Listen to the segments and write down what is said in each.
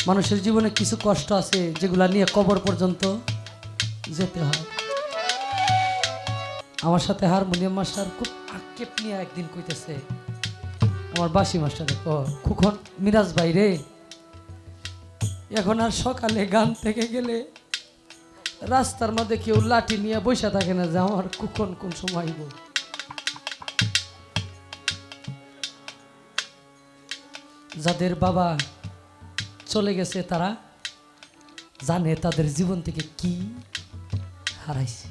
মানুষের জীবনে কিছু কষ্ট আছে যেগুলা নিয়ে কবর পর্যন্ত যেতে হয়। আমার সাথে হারমোনিয়াম মাস্টার খুব আক্ষেপ নিয়ে একদিন কইতেছে, আমার বাসি মাস্টার, খুখন মিরাজ ভাই রে, এখন আর সকালে গান থেকে গেলে রাস্তার মধ্যে কেউ লাঠি নিয়ে বসে থাকে না যে আমার কুখন কোন সময় আইব। যাদের বাবা চলে গেছে তারা জানে তাদের জীবন থেকে কি হারাইছে।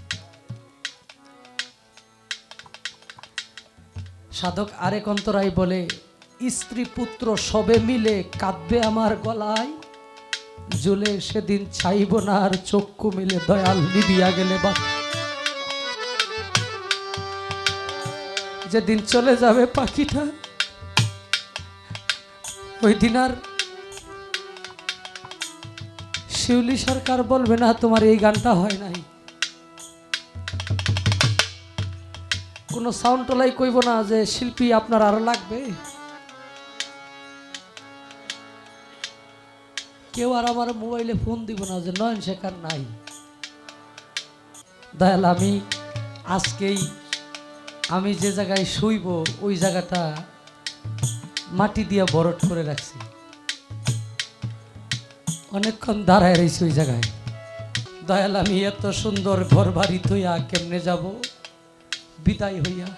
সাধক আরেক অন্তরায় বলে, স্ত্রী পুত্র সবে মিলে কাঁদবে আমার গলায়, জ্বলে সেদিন চাইব না আর চক্ষু মিলে দয়াল নিবিয়া গেলে বা। যেদিন চলে যাবে পাখিটা ওই দিন আর শিউলি সরকার বলবে না তোমার এই গানটা হয় নাই, কোনো সাউন্ড টোলাই কইব না যে শিল্পী আপনার আরো লাগবে, কেউ আর আমার মোবাইলে ফোন দিব না যে নয়ন শেখার নাই। দয়াল আমি আজকেই আমি যে জায়গায় শুইব ওই জায়গাটা মাটি দিয়ে বরট করে রাখছি, অনেকক্ষণ দাঁড়ায় রয়েছি ওই জায়গায়। দয়াল আমি এত সুন্দর ঘর বাড়ি থইয়া কেমনে যাব বিদায় হইয়া,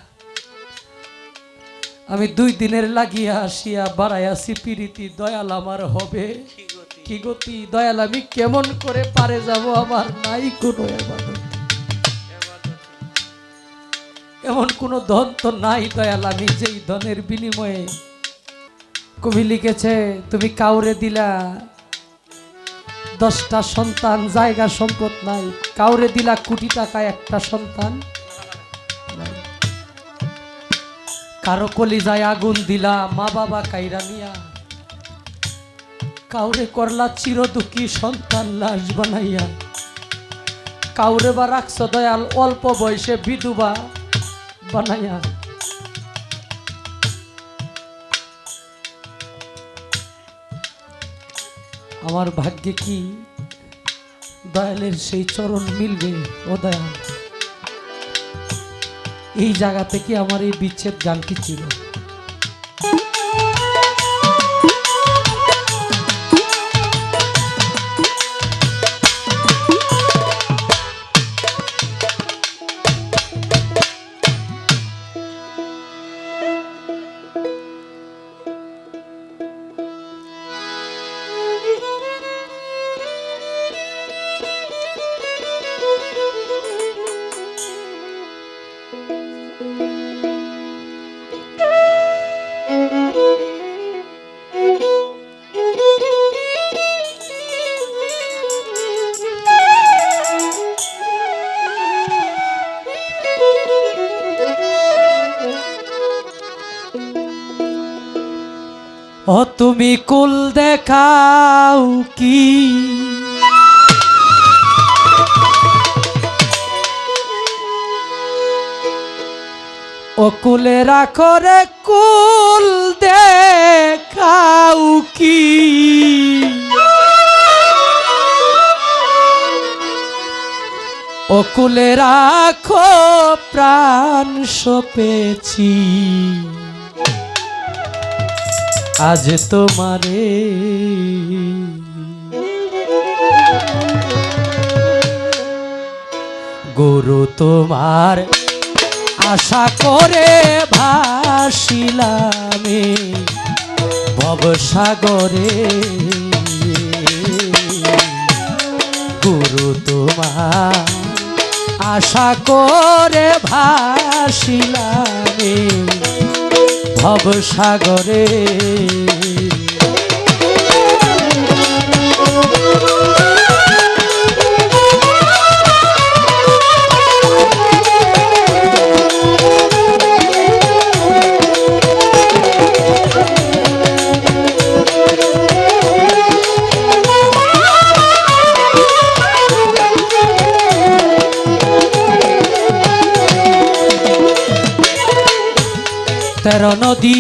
আমি 2 দিনের লাগিয়া আসিয়া বাড়াইয়াছি পিরিতি, দয়াল আমার হবে কি গতি, দয়াল আমি কেমন করে পারে যাব, আমার নাই কোনো ইবাদত, এমন কোনো ধন তো নাই দয়াল, আমি যেই ধনের বিনিময়ে, কবি লিখেছে তুমি কাউরে দিলা 10টা সন্তান, জায়গা সম্পদ নাই, কাউরে দিলা কোটি টাকা, একটা সন্তান নাই, কারো কলিজায় আগুন দিলা মা বাবা কাইরা নিয়া, কাউরে করলা চিরদুঃখী সন্তান লাশ বানাইয়া, কাউরে বা রাখছ দয়াল অল্প বয়সে বিধবা বানাইয়া। আমার ভাগ্যে কি দয়ালের সেই চরণ মিলবে? ও দয়াল, এই জায়গা থেকে আমার এই বিচ্ছেদ গানটি ছিল। ও তুমি কুল দেখাও কি, ও কুলে রাখো রে কুল দেখাও কি, ও কুলে রাখো প্রাণ সপেছি, আজ তোমারে গুরু তোমার আশা করে ভাসিলামে ভবসাগরে, গুরু তোমার আশা করে ভাসিলামে ভবসাগরে, তেরো নদী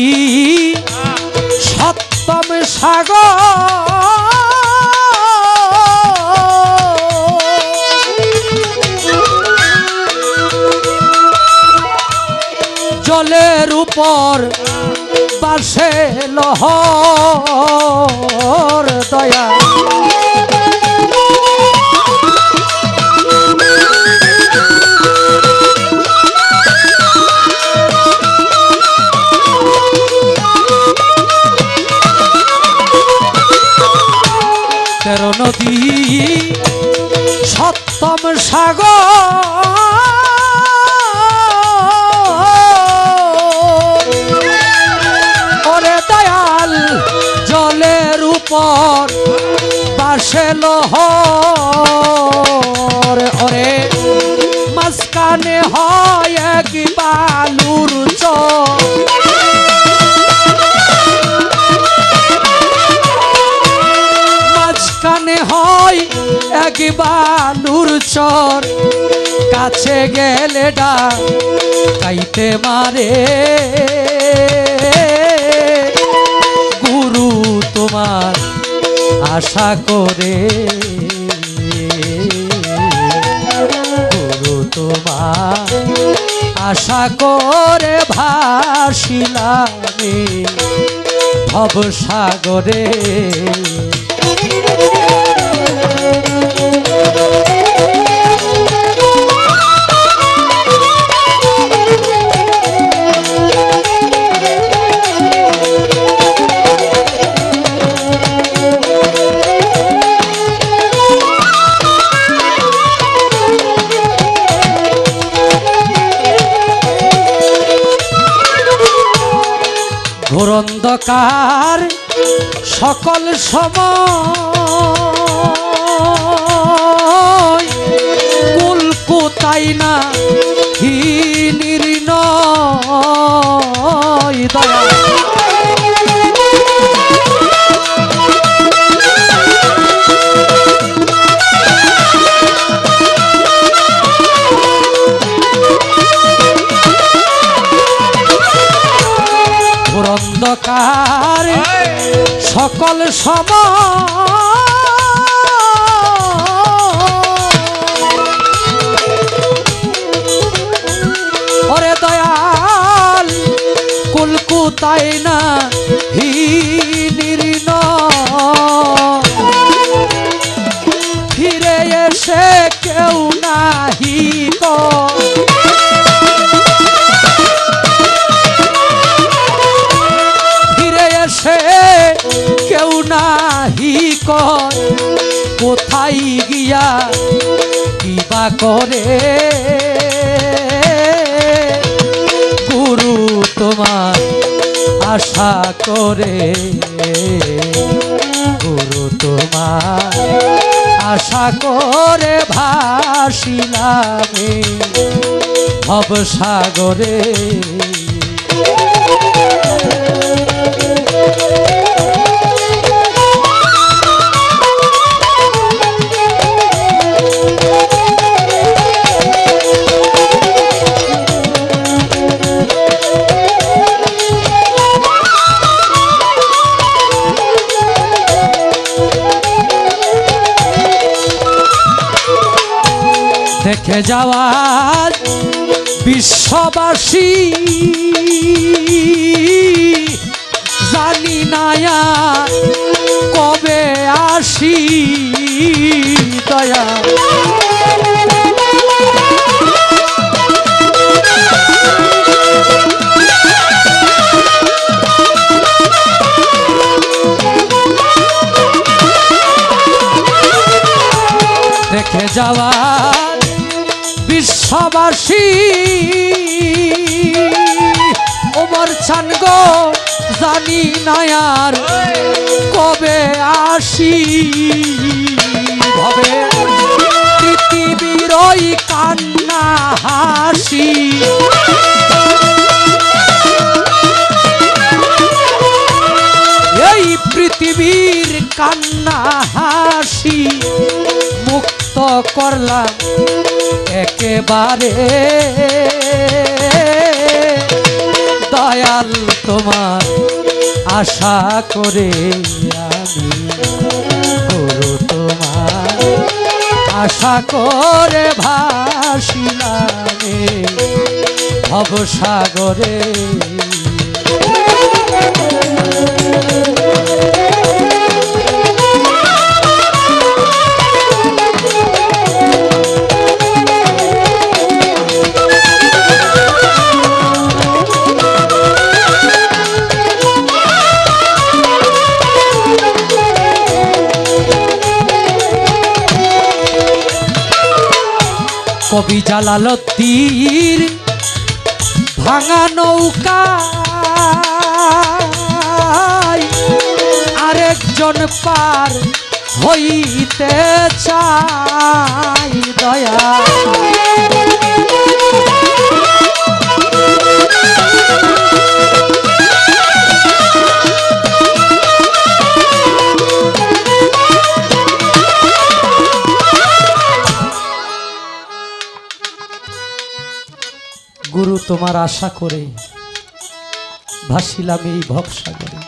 সপ্তম সাগর, উপর বাসে লহর দয়া তেরো নদী সপ্তম সাগর ওরে দয়াল জলের উপর বাসে লহর ওরে মাঝখানে হয় এক বালুর চর কানে হয় এক বালুর চর কাছে গেলে ডাকাইতে মারে গুরু তোমার আশা করে গুরু তোমার আশা করে ভাসিলাম ভবসাগরে ঘোর অন্ধকার সকল সময় কুল কোথায় না হীনির নয় দয়া ঘোর অন্ধকার সকল ওরে দয়াল কুলকুতায় না হীনির ফিরে এসে কেউ নাহি কেউ নাহি কয় কোথায় গিয়া কিবা করে গুরু তোমার আশা করে গুরু তোমার আশা করে ভাসিলাম ভবসাগরে দেখে যাওয়ার বিশ্ববাসী জানি না কবে আসি দয়া দেখে যাওয়ার বিশ্ববাসী ওমর চান গো জানি না আর কবে আসি ভবে পৃথিবীর ওই কান্না হাসি এই পৃথিবীর কান্না হাসি মুক্ত করলাম একেবারে দয়াল তোমার আশা করে আমি গুরু তোমার আশা করে ভাসিলাম ভবসাগরে কবি জালালউদ্দিন ভাঙা নৌকা আরেকজন পার হইতে চাই দয়া গুরু তোমার আশা করে ভাসিলাম এই ভবসাগরে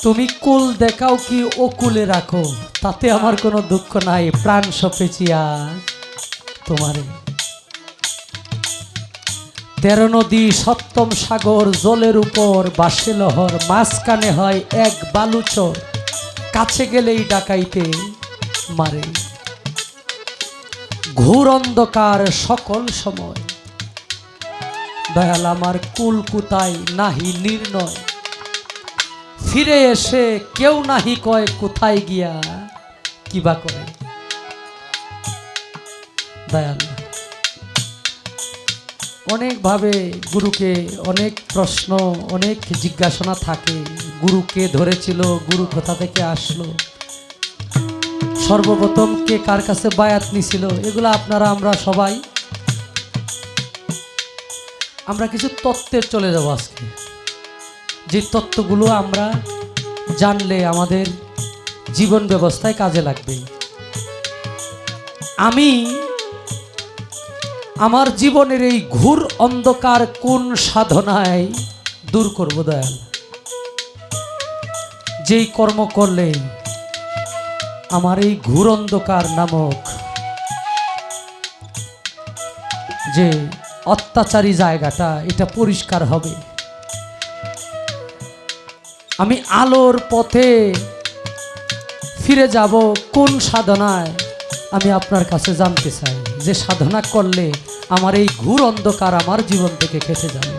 তুমি কুল দেখাও কি ও কুলে রাখো তাতে আমার কোনো দুঃখ নাই প্রাণ সপেছি আজ তোমারে 13 নদী সপ্তম সাগর জলের উপর বাসে লহর মাঝখানে হয় এক বালুচর কাছে গেলেই ডাকাইতে মারে ঘোর অন্ধকার সকল সময় দয়াল আমার কুল কুতাই নাহি নির্ণয় ফিরে এসে কেউ নাহি কয় কোথায় গিয়া কিবা করে দয়াল অনেক ভাবে গুরুকে অনেক প্রশ্ন অনেক জিজ্ঞাসা থাকে গুরুকে ধরেছিল গুরু কোথা থেকে আসলো সর্বপ্রথম কে কার কাছে বায়াত নিছিল এগুলো আপনারা আমরা কিছু তত্ত্বের চলে যাব আজকে যে তত্ত্বগুলো আমরা জানলে আমাদের জীবন ব্যবস্থায় কাজে লাগবে আমি আমার জীবনের এই ঘোর অন্ধকার কোন সাধনায় দূর করব দয়াল যেই কর্ম করলে আমার এই ঘোর অন্ধকার নামক যে অত্যাচারী জায়গাটা এটা পরিষ্কার হবে আমি আলোর পথে ফিরে যাব কোন সাধনায় আমি আপনার কাছে জানতে চাই যে সাধনা করলে আমার এই ঘোর অন্ধকার আমার জীবন থেকে কেটে যাবে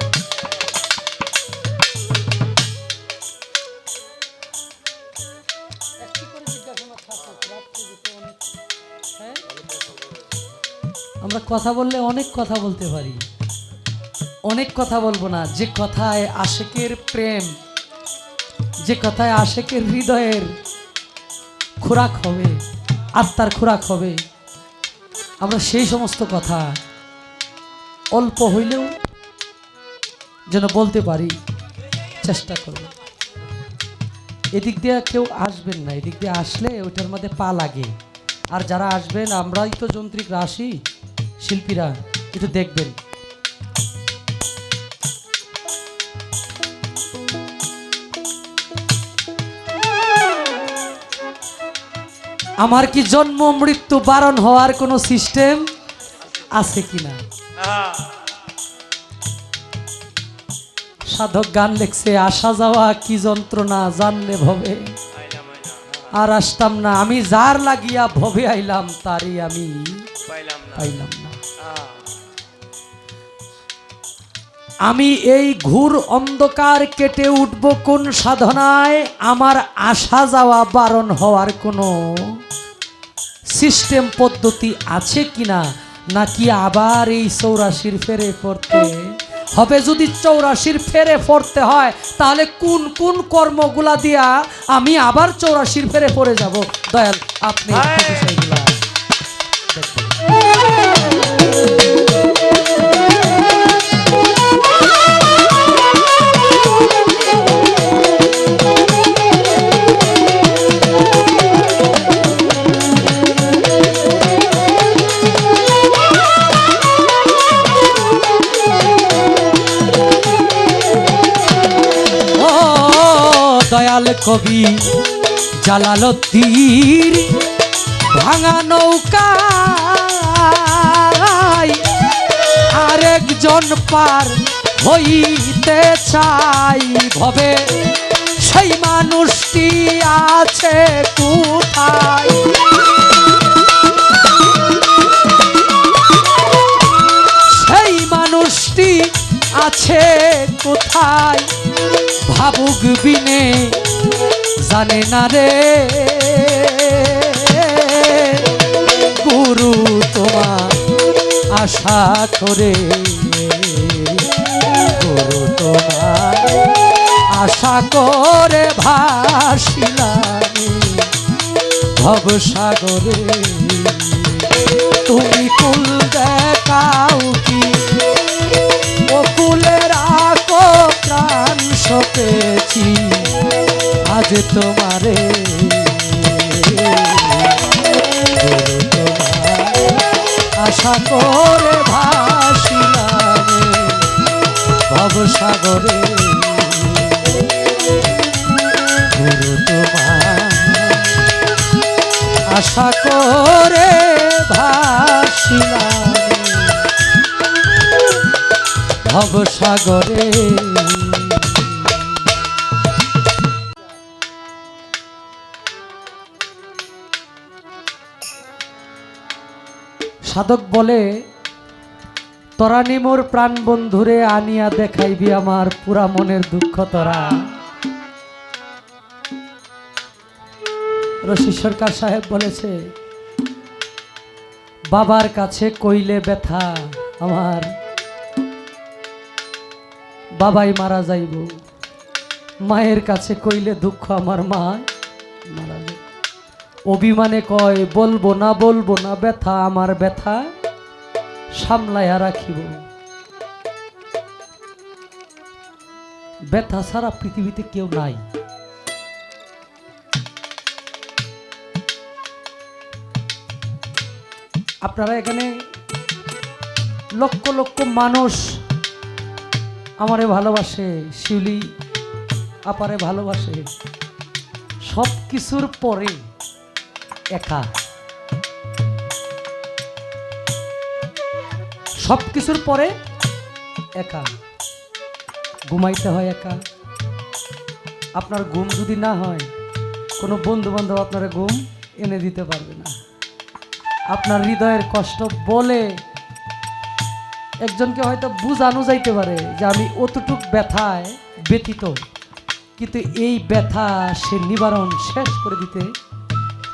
আমরা কথা বললে অনেক কথা বলতে পারি অনেক কথা বলবো না যে কথায় আশেকের প্রেম যে কথায় আশেকের হৃদয়ের খোরাক হবে আত্মার খোরাক হবে আমরা সেই সমস্ত কথা অল্প হইলেও যেন বলতে পারি চেষ্টা করব এদিক দিয়ে কেউ আসবেন না এদিক দিয়ে আসলে ওইটার মধ্যে পা লাগে আর যারা আসবেন আমরাই তো যন্ত্রিক রাশি শিল্পীরা একটু দেখবেন আমার কি জন্ম মৃত্যু বারণ হওয়ার কোনো সিস্টেম আছে কিনা সাধক গান লেখছে আসা যাওয়া কি যন্ত্রণা জানলে ভবে আর আসতাম না আমি যার লাগিয়া ভবে আইলাম তারই আমি পাইলাম না আমি এই ঘোর অন্ধকার কেটে উঠব কোন সাধনায় আমার আসা যাওয়া বারণ হওয়ার কোনো সিস্টেম পদ্ধতি আছে কিনা নাকি আবার এই 84 ফেরে পড়তে হবে যদি 84 ফেরে পড়তে হয় তাহলে কোন কোন কর্মগুলা দিয়া আমি আবার 84 ফেরে পড়ে যাব দয়াল আপনি বিষয়গুলা দয়াল কবি জালালউদ্দিন ভাঙা নৌকা আরেকজন পার হইতে চাই ভবে সেই মানুষটি আছে কোথায়, সেই মানুষটি আছে কোথায়, ভাবুক বিনে জানে না রে গুরু তোমার আশা করে, গুরু তোমার আশা করে ভাসিলাম ভবসাগরে। তুমি কুল দেখাও কি ও কুলে রাখো প্রাণ সপেছি আজ তোমারে, গুরু তোমার আশা করে ভাসিলাম ভবসাগরে। গুরু তোমার আশা করে ভাসিলাম ভবসাগরে। সাধক বলে তরানি মোর প্রাণ বন্ধুরে আনিয়া দেখাইবি আমার পুরা মনের দুঃখ তোরা। রশি সরকার সাহেব বলেছে বাবার কাছে কইলে ব্যথা আমার বাবাই মারা যাইব, মায়ের কাছে কইলে দুঃখ আমার মা মারা যাইব। অভিমানে কয় বলবো না ব্যথা আমার ব্যথা সামলাইয়া রাখিব। ব্যথা ছাড়া পৃথিবীতে কেউ নাই। আপনারা এখানে লক্ষ লক্ষ মানুষ আমারে ভালোবাসে, শিউলি আপারে ভালোবাসে, সব কিছুর পরে একা, সব কিছুর পরে একা ঘুমাইতে হয় একা। আপনার ঘুম যদি না হয় কোনো বন্ধু বান্ধব আপনার ঘুম এনে দিতে পারবে না। আপনার হৃদয়ের কষ্ট বলে একজনকে হয়তো বুঝানো যাইতে পারে যে আমি অতটুক ব্যথায় ব্যথিত, কিন্তু এই ব্যথা সে নিবারণ শেষ করে দিতে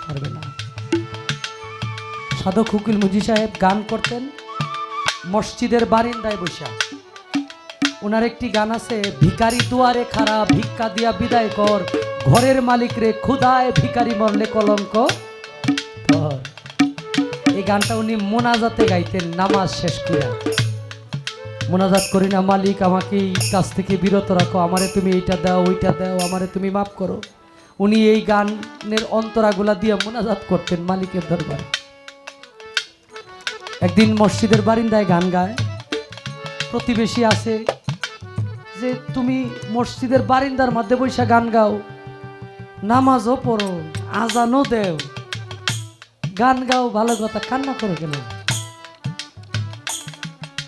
পারবে না। সাধক উকিল মুজি সাহেব গান করতেন মসজিদের বারিন্দায় বসা। ওনার একটি গান আছে, ভিখারি দুয়ারে খাড়া ভিক্ষা দিয়া বিদায় কর, ঘরের মালিক রে ক্ষুধায় ভিখারি মরলে কলঙ্ক ধর। এই গানটা উনি মোনাজাতে গাইতেন নামাজ শেষ করে। মোনাজাত করি না মালিক আমাকে এই কাজ থেকে বিরত রাখো, আমারে তুমি এইটা দাও ওইটা দাও, আমারে তুমি মাফ করো। উনি এই গানের অন্তরাগুলা দিয়ে মোনাজাত করতেন মালিকের দরবারে। একদিন মসজিদের বারিন্দায় গান গায়, প্রতিবেশী আছে যে তুমি মসজিদের বারিন্দার মধ্যে বৈশা গান গাও, নামাজও পড়ো, আজানও দেও, গান গাও ভালো কথা, কান্না করো কেন?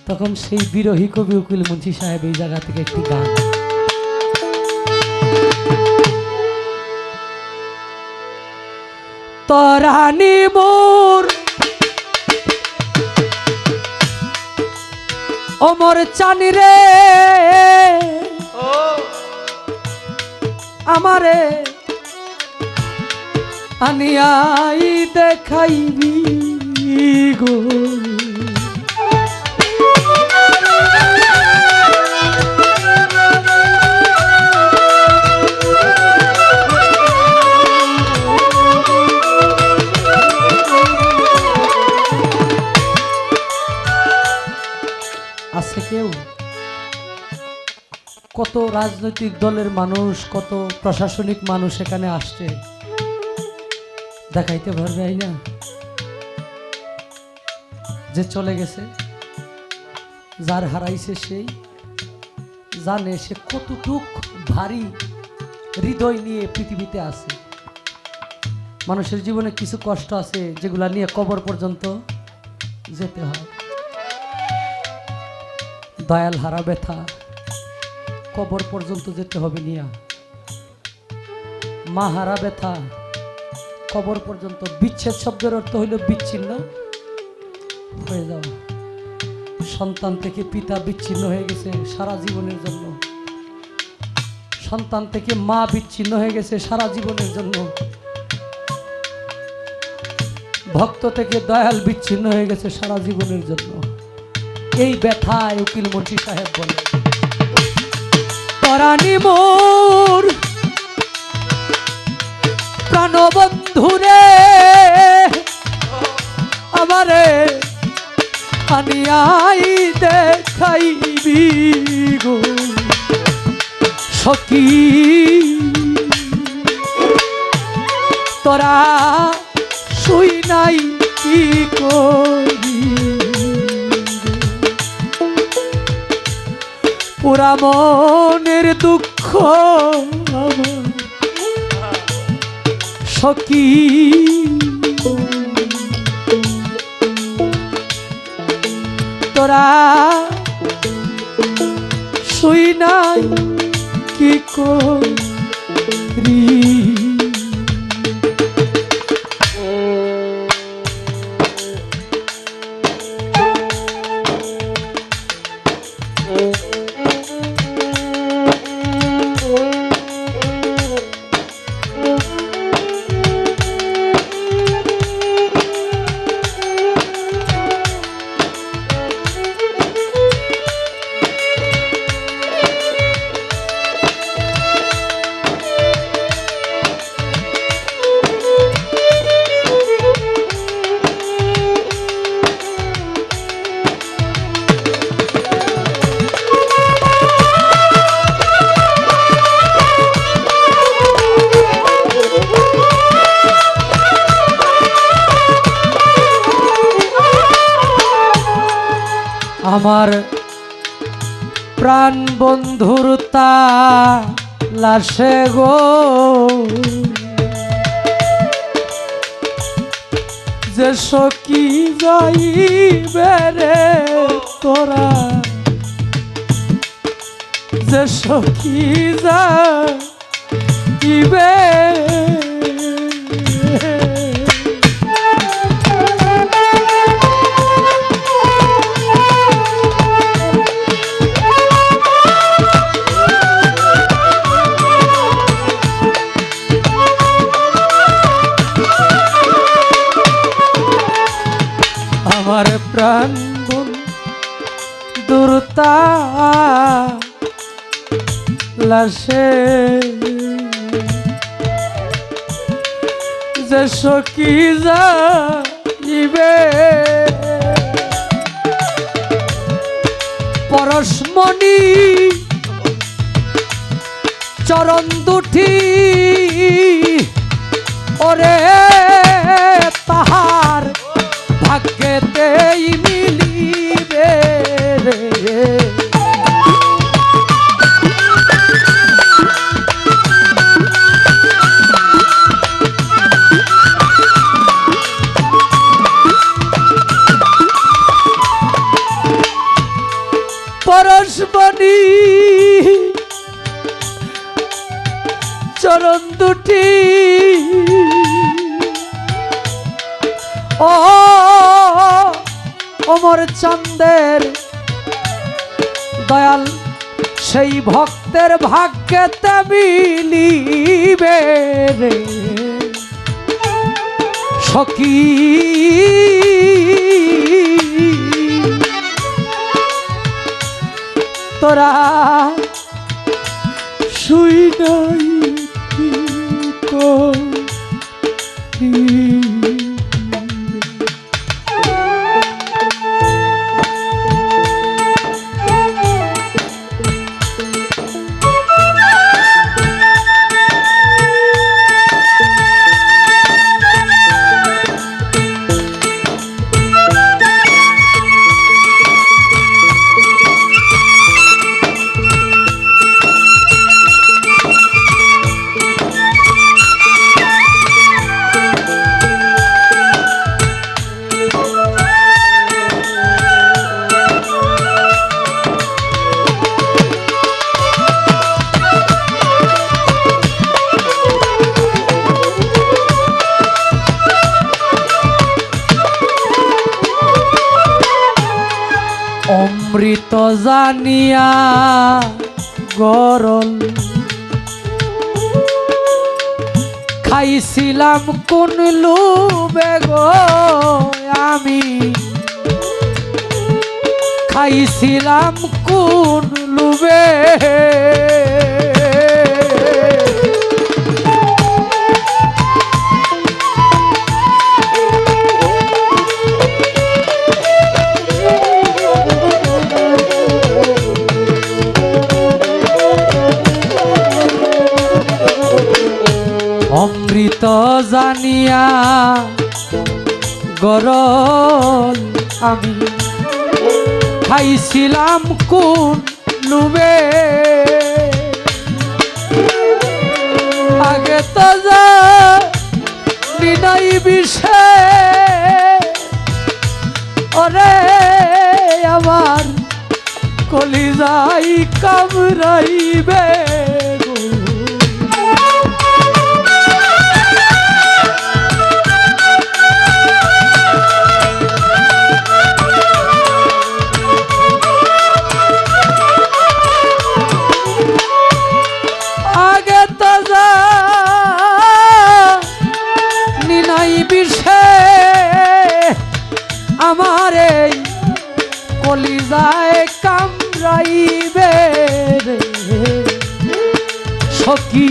তখন সেই বিরোহী কবি উকিল মুন্সি সাহেব এই জায়গা থেকে একটি গান, তরানি মোর অমর চানি রে আমারে আনিয়াই দেখাইবি গো। আছে কেউ? কত রাজনৈতিক দলের মানুষ, কত প্রশাসনিক মানুষ এখানে আসছে, দেখাইতে পারবে না যে চলে গেছে, যার হারাইছে সেই জানে সে কতটুক ভারী হৃদয় নিয়ে পৃথিবীতে আছে। মানুষের জীবনে কিছু কষ্ট আছে যেগুলা নিয়ে কবর পর্যন্ত যেতে হয়। দয়াল হারা ব্যথা কবর পর্যন্ত যেতে হবে নিয়া, মা হারা ব্যথা কবর পর্যন্ত। বিচ্ছেদ শব্দের অর্থ হইল বিচ্ছিন্ন হয়ে যাওয়া। সন্তান থেকে পিতা বিচ্ছিন্ন হয়ে গেছে সারা জীবনের জন্য, সন্তান থেকে মা বিচ্ছিন্ন হয়ে গেছে সারা জীবনের জন্য, ভক্ত থেকে দয়াল বিচ্ছিন্ন হয়ে গেছে সারা জীবনের জন্য। এই ব্যথায় উকিল মুন্সি সাহেব বলে, পরাণী মোর প্রাণবন্ধুরে আমারে আনিয়াই দেখাইবি গো সখী, তোরা শুই নাই কি করি, পুরা মনের দুঃখ আমার সখী, তোরা শুই নাই কি করি। আমার প্রাণ বন্ধুর তা লাশে গো যে সখী যাইবে রে তোরা, যে সখী যাইবে আমার প্রাণ বন্ধুর তা লাশে যে সখী যাইবে পরশমণি চরণ দুটি ওরে তাহার ভাগ্যেতেই মিলিবে রে, পরশমণি চরণ দুটি ও অমর চন্দের দয়াল সেই ভক্তের ভাগ্যেতে মিলিবে রে সখী, তোরা শুই নাই কি করি। অমৃত জানিয়া গরল খাইছিলাম কোন লোভে গো আমি খাইছিলাম কোন লোভে অমৃত জানিয়া গরল আমি খাইছিলাম কোন লোভে আগে তো জানি নাই বিষে ওরে আমার কলিজাই কামড়াইবে আমারে কলিজায় কামড়াইবে রে সখী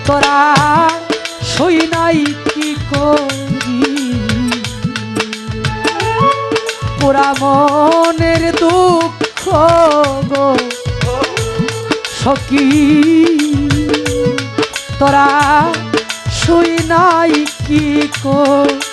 তোরা সই নাই কি করি পুরা মনের দুঃখ গো সখী তোরা সই নাই কি করি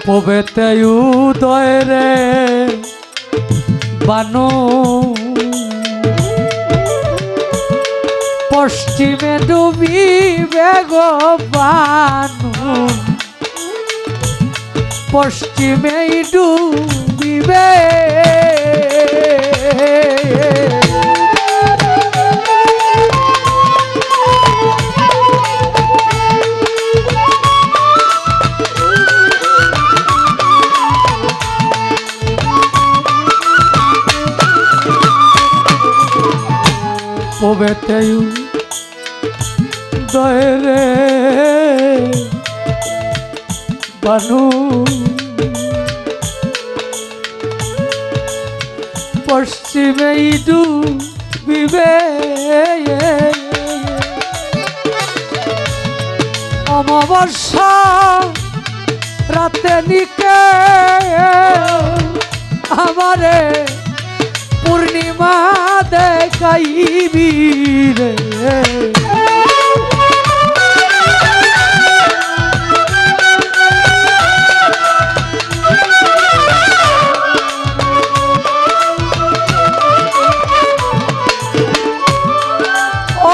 পবেতে উদয় রে বানো পশ্চিমে ডুবিবে গো বানু পশ্চিমেই ডুবিবে পবেতে উদয় রে বানু পশ্চিমেই ডুবিবে অমাবস্যা রাতে নিকে আমারে পূর্ণিমা দেখাইবি রে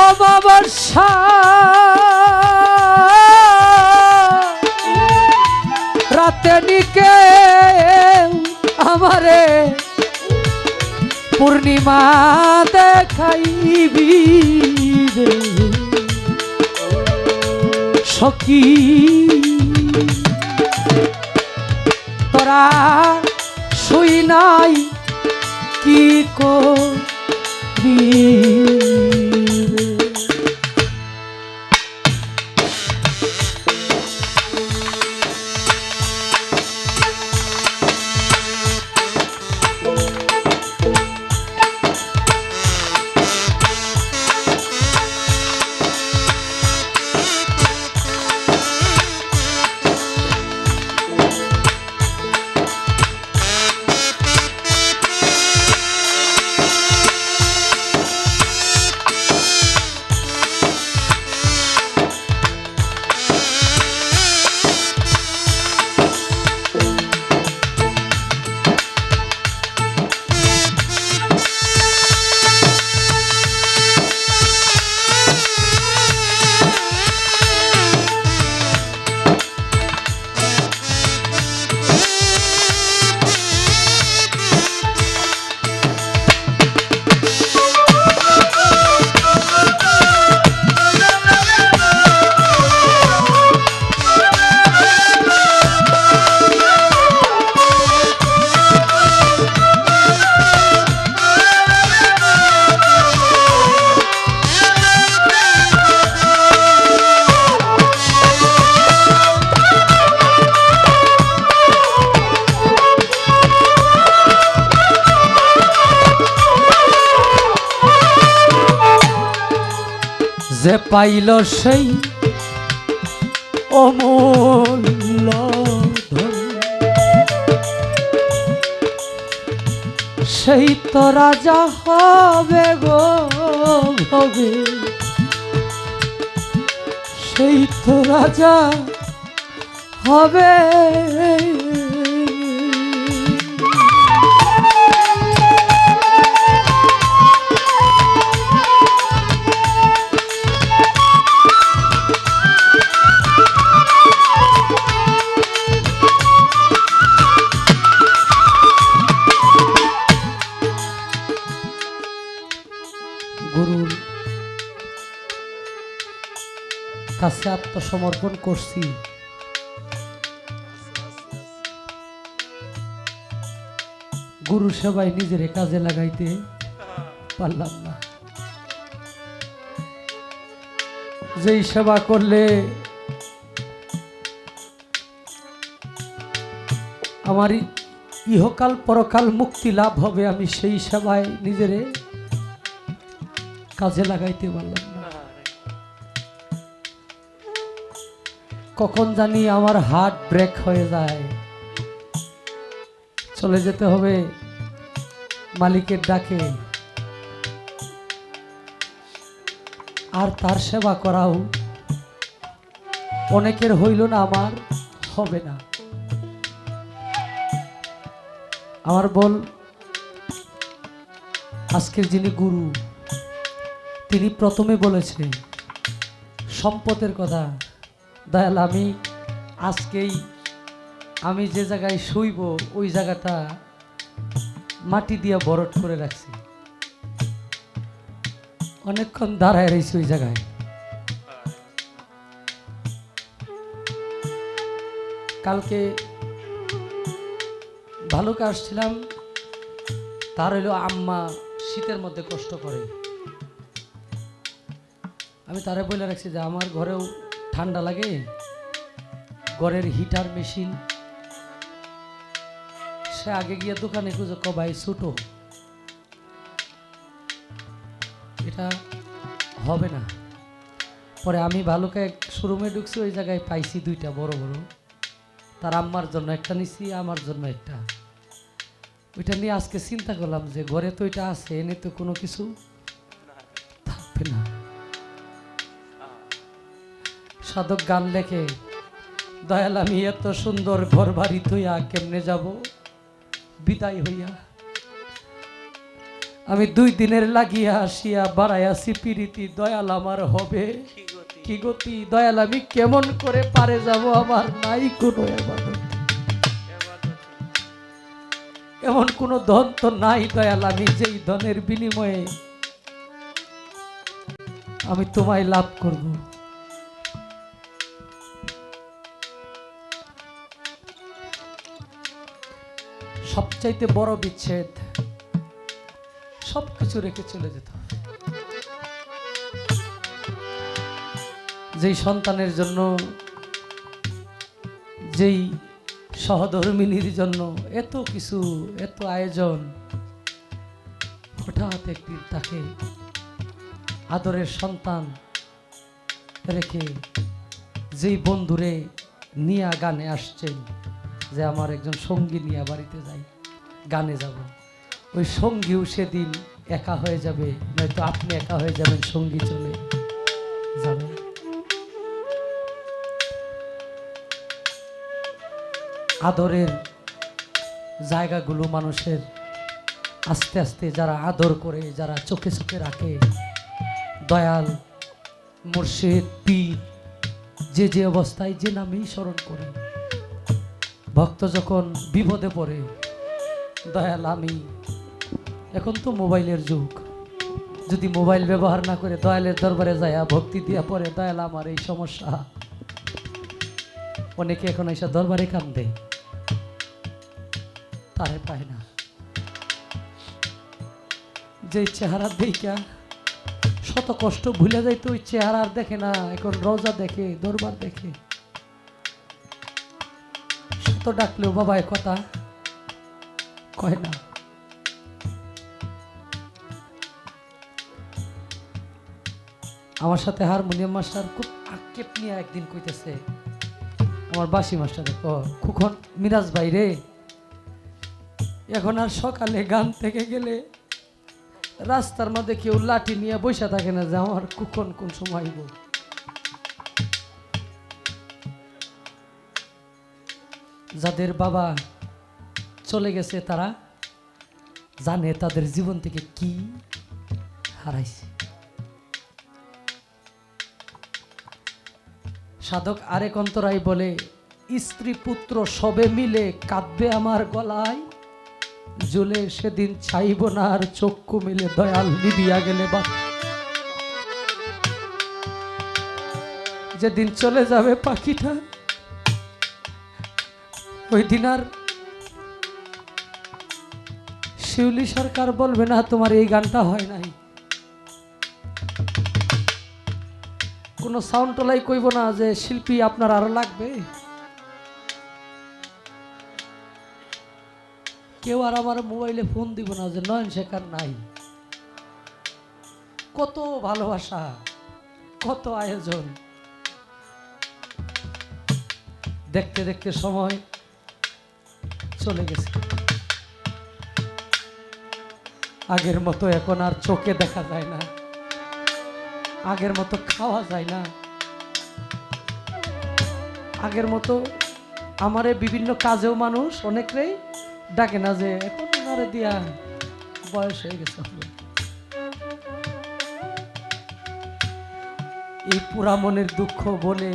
অমাবস্যা রাতে নিকে আমারে পূর্ণিমা দেখাইবি রে সখী তোরা শুই নাই কি করি পাইল সেই অমূল্য ধন, সেই তো রাজা হবে গো হবে, সেই তো রাজা হবে। গুরুর কাছে আত্মসমর্পণ করছি, গুরু সেবায় নিজের কাজে লাগাইতে পারলাম না। যেই সেবা করলে আমার ইহকাল পরকাল মুক্তি লাভ হবে, আমি সেই সেবায় নিজেরে কাজে লাগাইতে পারলাম না। কখন জানি আমার হার্ট ব্রেক হয়ে যায়, চলে যেতে হবে মালিকের ডাকে, আর তার সেবা করাও অনেকের হইল না, আমার হবে না। আমার বল আজকের যিনি গুরু, তিনি প্রথমে বলেছে সম্পদের কথা। দয়াল আমি আজকেই আমি যে জায়গায় শুইব ওই জায়গাটা মাটি দিয়ে বরট করে রাখছি, অনেকক্ষণ দাঁড়ায় রয়েছি ওই জায়গায়। কালকে ভালুকা আসছিলাম, তার হইল আম্মা শীতের মধ্যে কষ্ট করে। আমি তারে বলে রাখছি যে আমার ঘরেও ঠান্ডা লাগে, ঘরের হিটার মেশিন। সে আগে গিয়ে দোকানে খুঁজে কবাই ছোটো, এটা হবে না। পরে আমি ভালুকা এক শোরুমে ঢুকছি, ওই জায়গায় পাইছি দুইটা বড় বড়, তার আম্মার জন্য একটা নিছি, আমার জন্য একটা। ওইটা নিয়ে আজকে চিন্তা করলাম যে ঘরে তো এটা আছে, এনে তো কোনো কিছু থাকবে না। সাধক গান লেখে, দয়াল আমি এত সুন্দর ঘর বাড়ি থইয়া কেমনে যাব বিদায় হইয়া, আমি 2 দিনের লাগিয়া আসিয়া বাড়াইয়াছি পিরিতি, দয়াল আমার হবে কি গতি, দয়াল আমি কেমন করে পারে যাব, আমার নাই কোনো ইবাদত, এমন কোনো ধন তো নাই দয়াল, আমি যেই ধনের বিনিময়ে আমি তোমায় লাভ করব। সবচাইতে বড় বিচ্ছেদ, সবকিছু রেখে চলে যেতে হবে। যেই সন্তানের জন্য, যেই সহধর্মিনীর জন্য এত কিছু, এত আয়োজন, হঠাৎ একদিন তাকে আদরের সন্তান রেখে যেই বন্ধুরে নিয়া গানে আসছেন যে আমার একজন সঙ্গী নিয়ে বাড়িতে যাই, গানে যাব, ওই সঙ্গীও সেদিন একা হয়ে যাবে, নয়তো আপনি একা হয়ে যাবেন, সঙ্গী চলে যাবে। আদরের জায়গাগুলো মানুষের আস্তে আস্তে যারা আদর করে, যারা চোখে চোখে রাখে, দয়াল মুর্শিদ পীর যে যে অবস্থায় যে নামেই স্মরণ করে, ভক্ত যখন বিপদে পড়ে, দয়াল আমি, এখন তো মোবাইলের যুগ, যদি মোবাইল ব্যবহার না করে দয়ালের দরবারে যায় ভক্তি দিয়া পড়ে, দয়াল আমার এই সমস্যা, অনেকে এখন এসে দরবারে কান্দে, তারে পায় না। যে চেহারা দেখা শত কষ্ট ভুলে যাইতো, ওই চেহারা আর দেখে না, এখন রোজা দেখে, দরবার দেখে। শত ডাকলেও বাবা এ কথা কয় না। আমার সাথে হারমোনিয়াম মাস্টার খুব আক্ষেপ নিয়ে একদিন কইতেছে, আমার বাসি মাস্টার, খুখন মিরাজ ভাই রে, এখন আর সকালে গান থেকে গেলে রাস্তার মধ্যে কেউ লাঠি নিয়ে বসে থাকে না যে আমার কুখন কোন সময় আইব। যাদের বাবা চলে গেছে তারা জানে তাদের জীবন থেকে কি হারাইছে। সাধক আরেক অন্তরায় বলে, স্ত্রী পুত্র সবে মিলে কাঁদবে আমার গলায়, জ্বলে সেদিন চাইব না আর চক্ষু মিলে দয়াল নিবিয়া গেলে বা। যেদিন চলে যাবে পাখিটা ওই দিন আর শিউলি সরকার বলবে না তোমার এই গানটা হয় নাই, কোনো সাউন্ড টোলাই কইব না যে শিল্পী আপনার আরো লাগবে। কেউ আর আমার মোবাইলে ফোন দিব না যে নয়ন শেখার নাই। কত ভালোবাসা, কত আয়োজন, দেখতে দেখতে সময় চলে গেছে। আগের মতো এখন আর চোখে দেখা যায় না, আগের মতো খাওয়া যায় না, আগের মতো আমারে বিভিন্ন কাজেও মানুষ অনেকেই ডাকে না যে এখন ওনারে দিয়া বয়স হয়ে গেছে। এই পুরা মনের দুঃখ বলে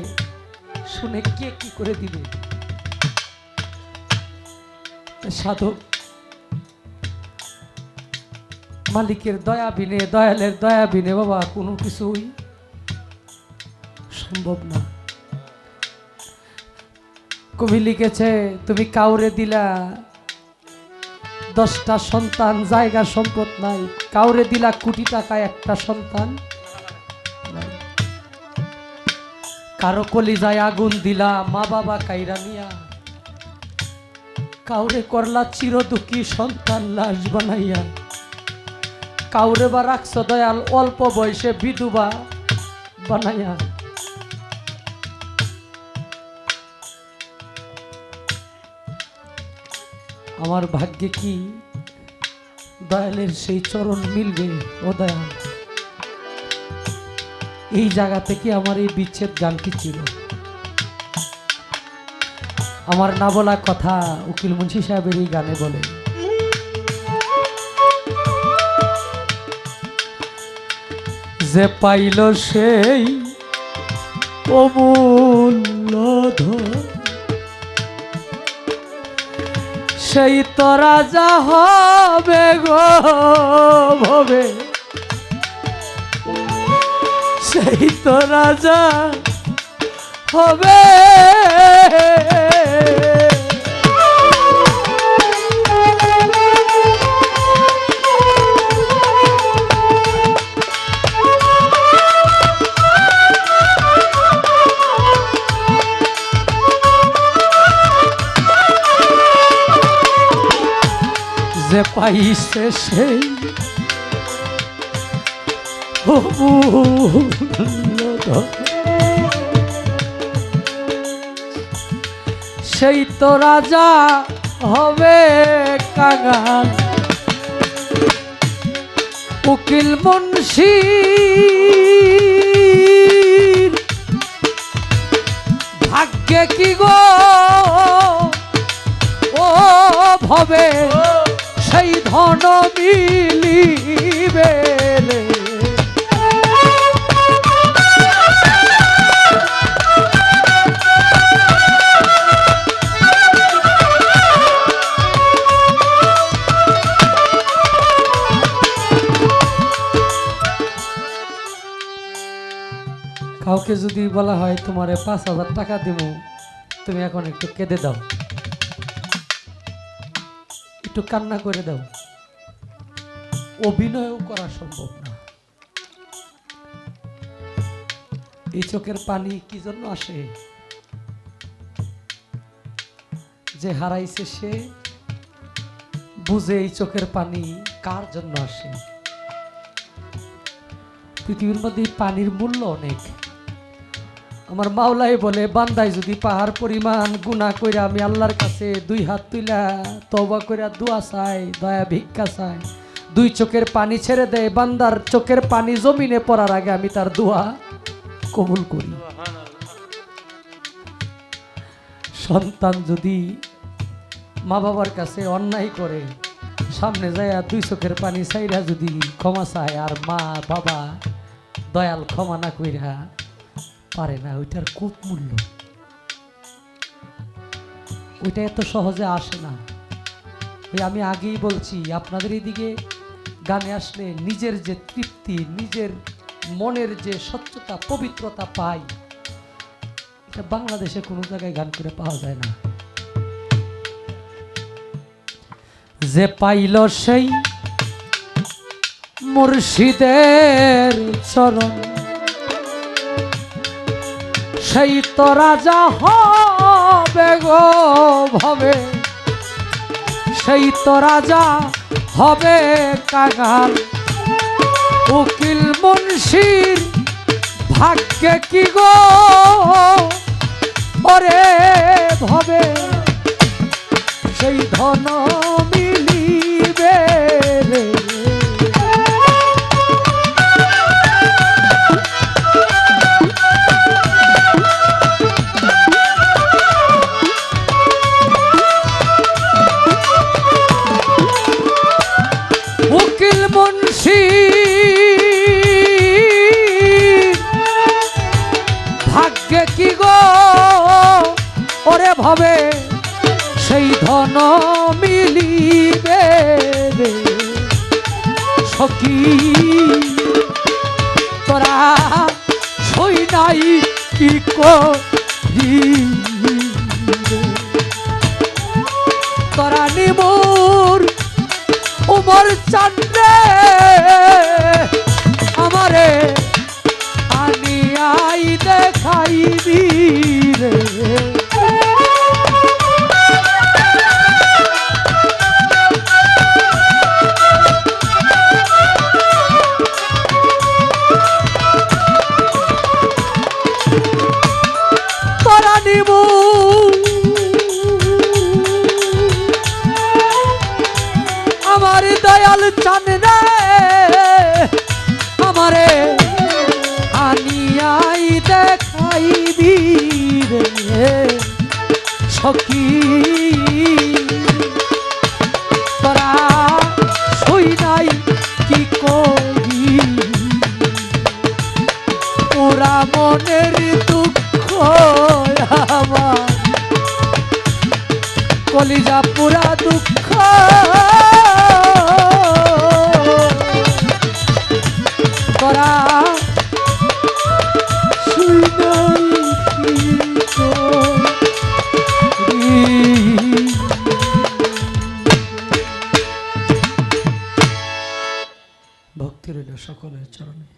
শুনে কে কি করে দিবে। সাধক মালিকের দয়া বিনে, দয়ালের দয়া বিনে বাবা কোনো কিছুই সম্ভব না। কবি লিখেছে, তুমি কাউরে দিলা 10টা সন্তান, জায়গা সম্পদ নাই, কাউরে দিলা কোটি টাকা, একটা সন্তান নাই। কারো কলিজায় আগুন দিলা, মা বাবা কাইরা নিয়া, কাউরে করলা চিরদুঃখী সন্তান লাশ বানাইয়া, কাউরে বা রাখছ দয়াল অল্প বয়সে বিধবা বানাইয়া। আমার ভাগ্যে কি দয়ালের সেই চরণ মিলবে? ও দয়াল, এই জায়গা থেকে আমার এই বিচ্ছেদ গানটি ছিল। আমার না বলা কথা উকিল মুন্সি সাহেবের এই গানে বলে, যে পাইল সেই অমূল্য ধন, সেই তো রাজা হবে গো ভবে, সেই তো রাজা হবে। যে পাইছে সেই সেই তো রাজা হবে কাঙাল। উকিল মুন্সি ভাগ্যে কি গো ও ভবে সেই ধন মিলিবে রে। কাউকে যদি বলা হয় তোমারে 5,000 টাকা দিব, তুমি এখন একটু কেঁদে দাও, একটু কান্না করে দাও, অভিনয়ও করা সম্ভব না। এই চোখের পানি কি জন্য আসে? যে হারাইছে সে বুঝে এই চোখের পানি কার জন্য আসে। পৃথিবীর মধ্যে পানির মূল্য অনেক। আমার মাওলাই বলে, বান্দায় যদি পাহাড় পরিমাণ গুনাহ কইরা আমি আল্লাহর কাছে 2 হাত তুইলা তওবা কইরা দোয়া চাই, দয়া ভিক্ষা চাই, 2 চোখের পানি ছেড়ে দেয়, বান্দার চোখের পানি জমিনে পড়ার আগে আমি তার দোয়া কবুল করি। সন্তান যদি মা বাবার কাছে অন্যায় করে, সামনে যায় 2 চোখের পানি চাইরা যদি ক্ষমা চায়, আর মা বাবা দয়াল ক্ষমা না কইরা পারে না, ওইটার খুব মূল্য। ওইটা এত সহজে আসে না। ওই আমি আগেই বলছি, আপনাদের এইদিকে গানে আসলে নিজের যে তৃপ্তি, নিজের মনের যে স্বচ্ছতা, পবিত্রতা পাই, এটা বাংলাদেশে কোনো জায়গায় গান করে পাওয়া যায় না। যে পাইল সেই মুর্শিদের চরণ, সেই তো রাজা হবে গো ভবে, সেই তো রাজা হবে কাঙাল। উকিল মুন্সির ভাগ্যে কি গো ওরে ভবে, সেই ধন মিলিবে রে। উকিল মুন্সি ভাগ্যে কি গো ওরে ভবে, সেই ধন মিলিবে রে। সখী তোরা সই নাই কি করি, তোরা নিমুর উমর চান্দে আমারে আনিয়াই দেখাইবি রে। তোরা নিমু আমার দয়াল চান রে, আমারে আনিয়াই দেখাইবি রে। সখী তোরা সই নাই কি করি, পুরা মনের দুঃখ আমার, কলিজা পুরা দুঃখ। তোরা শুই নাই কি করি। ভক্তি রইল সকলের চরণে।